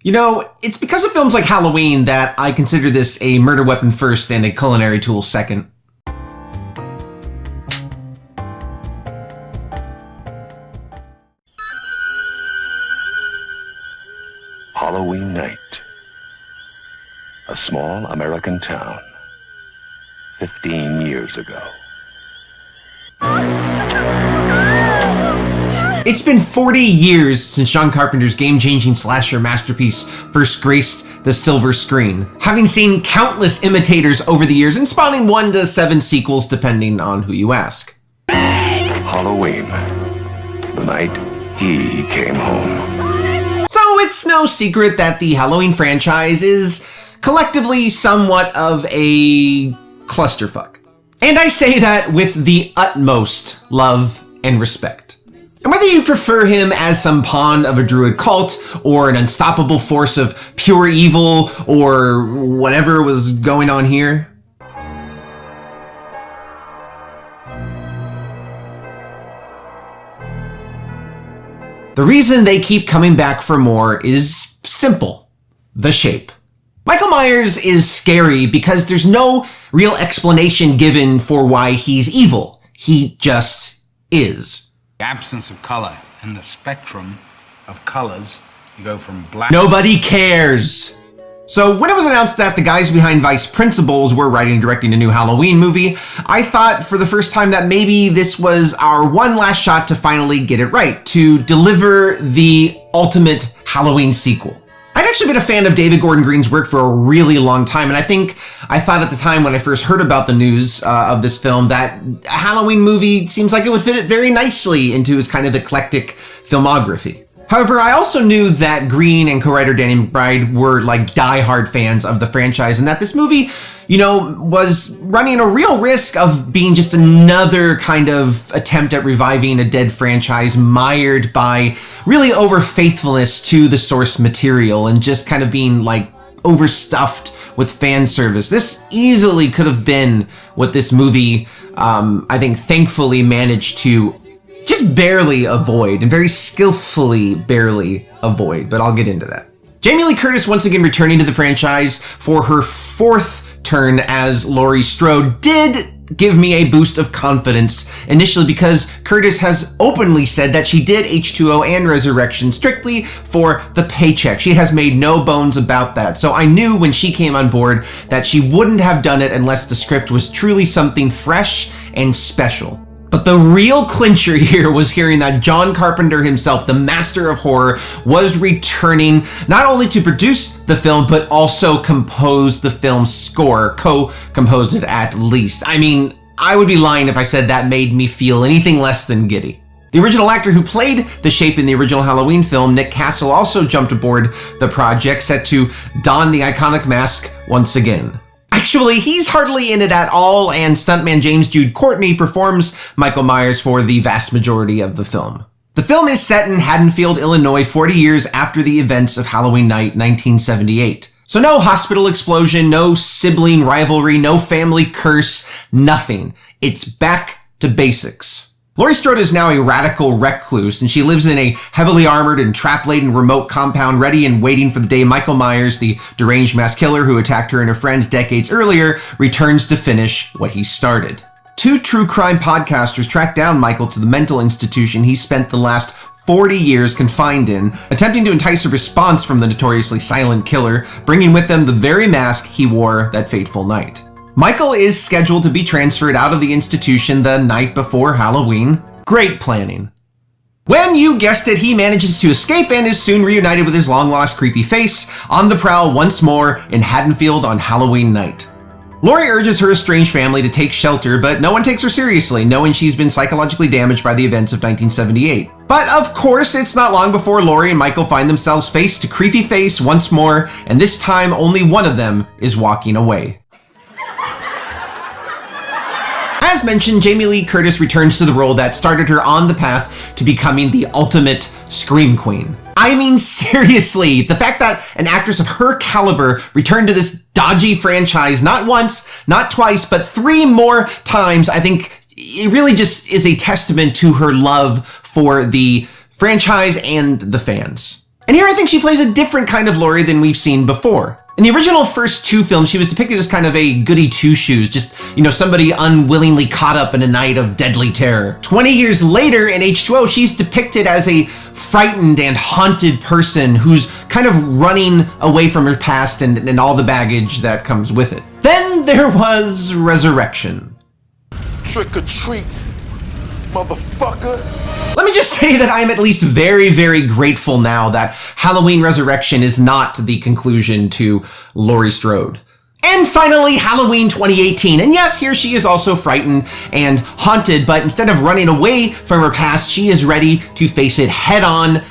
You know, it's because of films like Halloween that I consider this a murder weapon first and a culinary tool second. Halloween night. A small American town. 15 years ago. It's been 40 years since John Carpenter's game-changing slasher masterpiece first graced the silver screen, having seen countless imitators over the years and spawning 1 to 7 sequels depending on who you ask. Halloween. The night he came home. So it's no secret that the Halloween franchise is collectively somewhat of a clusterfuck. And I say that with the utmost love and respect. And whether you prefer him as some pawn of a druid cult, or an unstoppable force of pure evil, or whatever was going on here, the reason they keep coming back for more is simple: the shape. Michael Myers is scary because there's no real explanation given for why he's evil. He just is. The absence of color and the spectrum of colors, you go from black... Nobody cares! So when it was announced that the guys behind Vice Principals were writing and directing a new Halloween movie, I thought for the first time that maybe this was our one last shot to finally get it right, to deliver the ultimate Halloween sequel. I'd actually been a fan of David Gordon Green's work for a really long time, and I thought at the time when I first heard about the news of this film that a Halloween movie seems like it would fit it very nicely into his kind of eclectic filmography. However, I also knew that Green and co-writer Danny McBride were like die-hard fans of the franchise, and that this movie, you know, was running a real risk of being just another kind of attempt at reviving a dead franchise mired by really over-faithfulness to the source material and just kind of being like overstuffed with fan service. This easily could have been what this movie, I think, thankfully managed to just barely avoid, and very skillfully barely avoid, but I'll get into that. Jamie Lee Curtis once again returning to the franchise for her 4th turn as Laurie Strode did give me a boost of confidence, initially because Curtis has openly said that she did H2O and Resurrection strictly for the paycheck. She has made no bones about that. So I knew when she came on board that she wouldn't have done it unless the script was truly something fresh and special. But the real clincher here was hearing that John Carpenter himself, the master of horror, was returning not only to produce the film, but also compose the film's score, co-compose it at least. I mean, I would be lying if I said that made me feel anything less than giddy. The original actor who played the Shape in the original Halloween film, Nick Castle, also jumped aboard the project, set to don the iconic mask once again. Actually, he's hardly in it at all, and stuntman James Jude Courtney performs Michael Myers for the vast majority of the film. The film is set in Haddonfield, Illinois, 40 years after the events of Halloween night 1978. So no hospital explosion, no sibling rivalry, no family curse, nothing. It's back to basics. Laurie Strode is now a radical recluse, and she lives in a heavily armored and trap-laden remote compound, ready and waiting for the day Michael Myers, the deranged mass killer who attacked her and her friends decades earlier, returns to finish what he started. 2 true crime podcasters tracked down Michael to the mental institution he spent the last 40 years confined in, attempting to entice a response from the notoriously silent killer, bringing with them the very mask he wore that fateful night. Michael is scheduled to be transferred out of the institution the night before Halloween. Great planning. When you guessed it, he manages to escape and is soon reunited with his long-lost creepy face, on the prowl once more in Haddonfield on Halloween night. Laurie urges her estranged family to take shelter, but no one takes her seriously, knowing she's been psychologically damaged by the events of 1978. But of course, it's not long before Laurie and Michael find themselves face to creepy face once more, and this time only one of them is walking away. As mentioned, Jamie Lee Curtis returns to the role that started her on the path to becoming the ultimate Scream Queen. I mean, seriously, the fact that an actress of her caliber returned to this dodgy franchise not once, not twice, but 3 more times, I think it really just is a testament to her love for the franchise and the fans. And here I think she plays a different kind of Laurie than we've seen before. In the original first two films, she was depicted as kind of a goody two-shoes, just, somebody unwillingly caught up in a night of deadly terror. 20 years later in H2O, she's depicted as a frightened and haunted person who's kind of running away from her past and all the baggage that comes with it. Then there was Resurrection. Trick or treat, motherfucker. Let me just say that I'm at least very, very grateful now that Halloween Resurrection is not the conclusion to Laurie Strode. And finally, Halloween 2018. And yes, here she is also frightened and haunted, but instead of running away from her past, she is ready to face it head on,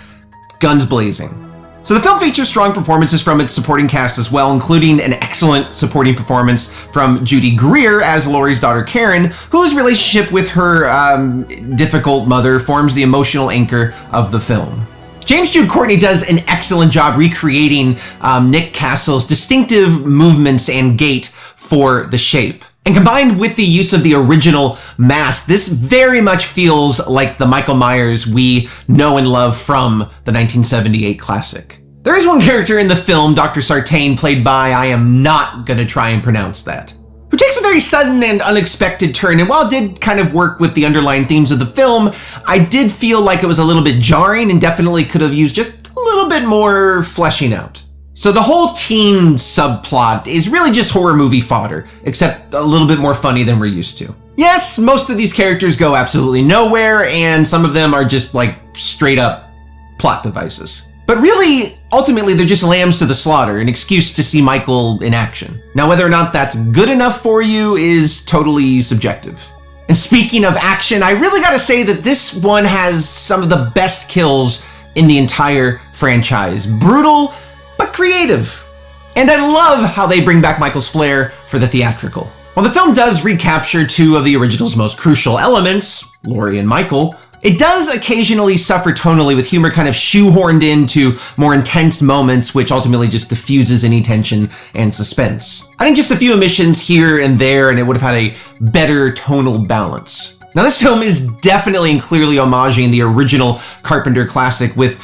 guns blazing. So the film features strong performances from its supporting cast as well, including an excellent supporting performance from Judy Greer as Laurie's daughter Karen, whose relationship with her difficult mother forms the emotional anchor of the film. James Jude Courtney does an excellent job recreating Nick Castle's distinctive movements and gait for the shape. And combined with the use of the original mask, this very much feels like the Michael Myers we know and love from the 1978 classic. There is one character in the film, Dr. Sartain, played by, I am not gonna try and pronounce that, who takes a very sudden and unexpected turn, and while it did kind of work with the underlying themes of the film, I did feel like it was a little bit jarring and definitely could have used just a little bit more fleshing out. So the whole teen subplot is really just horror movie fodder, except a little bit more funny than we're used to. Yes, most of these characters go absolutely nowhere, and some of them are just like straight up plot devices. But really, ultimately, they're just lambs to the slaughter, an excuse to see Michael in action. Now, whether or not that's good enough for you is totally subjective. And speaking of action, I really gotta say that this one has some of the best kills in the entire franchise. Brutal, but creative. And I love how they bring back Michael's flair for the theatrical. While the film does recapture two of the original's most crucial elements, Laurie and Michael, it does occasionally suffer tonally with humor kind of shoehorned into more intense moments, which ultimately just diffuses any tension and suspense. I think just a few omissions here and there, and it would have had a better tonal balance. Now, this film is definitely and clearly homaging the original Carpenter classic, with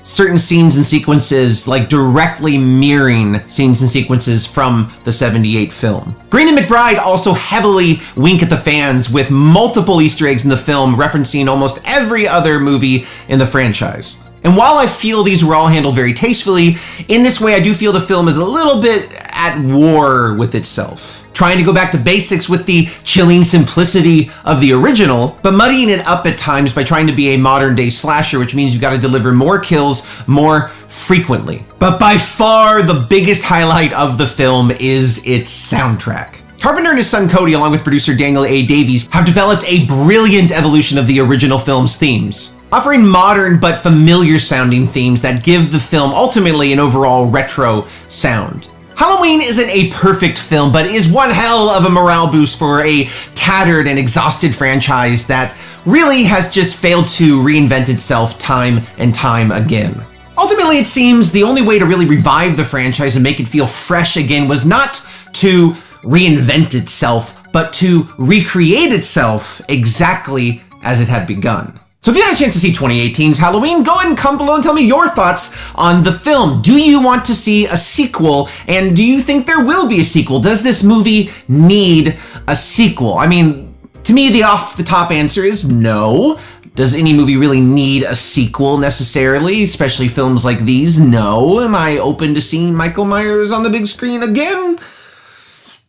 certain scenes and sequences like directly mirroring scenes and sequences from the 78 film. Green and McBride also heavily wink at the fans with multiple Easter eggs in the film referencing almost every other movie in the franchise. And while I feel these were all handled very tastefully, in this way I do feel the film is a little bit at war with itself. Trying to go back to basics with the chilling simplicity of the original, but muddying it up at times by trying to be a modern day slasher, which means you've got to deliver more kills more frequently. But by far the biggest highlight of the film is its soundtrack. Carpenter and his son Cody, along with producer Daniel A. Davies, have developed a brilliant evolution of the original film's themes, offering modern but familiar sounding themes that give the film ultimately an overall retro sound. Halloween isn't a perfect film, but is one hell of a morale boost for a tattered and exhausted franchise that really has just failed to reinvent itself time and time again. Ultimately, it seems the only way to really revive the franchise and make it feel fresh again was not to reinvent itself, but to recreate itself exactly as it had begun. So if you had a chance to see 2018's Halloween, go ahead and comment below and tell me your thoughts on the film. Do you want to see a sequel? And do you think there will be a sequel? Does this movie need a sequel? I mean, to me, the off-the-top answer is no. Does any movie really need a sequel necessarily, especially films like these? No. Am I open to seeing Michael Myers on the big screen again?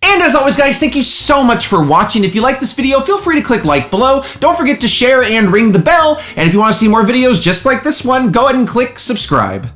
And as always, guys, thank you so much for watching. If you like this video, feel free to click like below. Don't forget to share and ring the bell. And if you want to see more videos just like this one, go ahead and click subscribe.